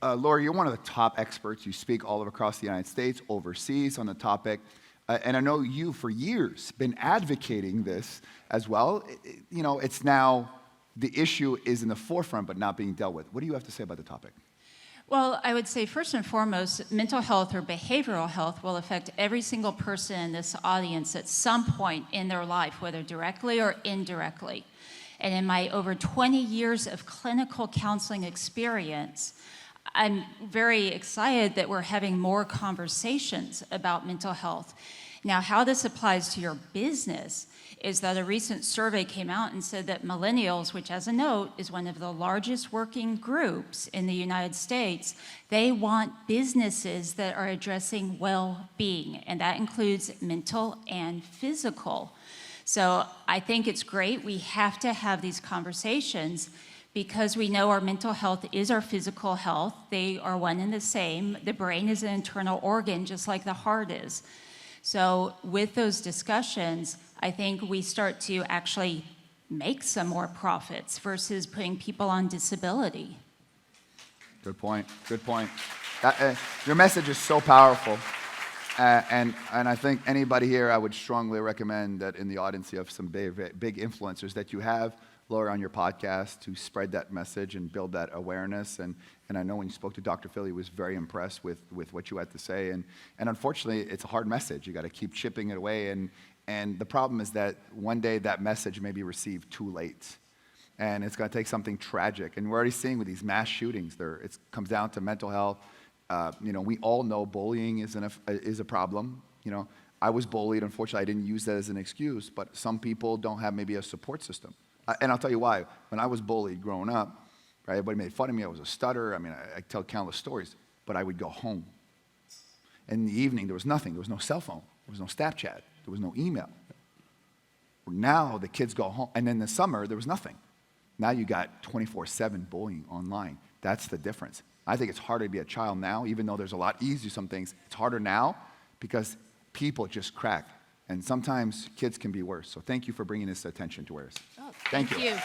Laura, you're one of the top experts. You speak all across the United States, overseas on the topic. And I know you, for years, been advocating this as well. It's now, the issue is in the forefront, but not being dealt with. What do you have to say about the topic? Well, I would say first and foremost, mental health or behavioral health will affect every single person in this audience at some point in their life, whether directly or indirectly. And in my over 20 years of clinical counseling experience, I'm very excited that we're having more conversations about mental health. Now, how this applies to your business is that a recent survey came out and said that millennials, which as a note is one of the largest working groups in the United States, they want businesses that are addressing well-being, and that includes mental and physical. So I think it's great. We have to have these conversations because we know our mental health is our physical health. They are one and the same. The brain is an internal organ, just like the heart is. So with those discussions, I think we start to actually make some more profits versus putting people on disability. Good point. Good point. Your message is so powerful. And I think anybody here, I would strongly recommend that in the audience you have some big influencers that you have, Laura, on your podcast to spread that message and build that awareness. And I know when you spoke to Dr. Phil, he was very impressed with what you had to say. And unfortunately, it's a hard message. You got to keep chipping it away. And the problem is that one day that message may be received too late. And it's going to take something tragic. And we're already seeing with these mass shootings, it comes down to mental health. We all know bullying is a problem. I was bullied. Unfortunately, I didn't use that as an excuse. But some people don't have maybe a support system. And I'll tell you why. When I was bullied growing up, right, everybody made fun of me. I was a stutterer. I mean, I tell countless stories. But I would go home. In the evening, there was nothing. There was no cell phone. There was no Snapchat. There was no email. Now the kids go home. And in the summer, there was nothing. Now you got 24/7 bullying online. That's the difference. I think it's harder to be a child now, even though there's a lot easier some things. It's harder now because people just crack. And sometimes kids can be worse. So thank you for bringing this attention to ours. Oh, thank you.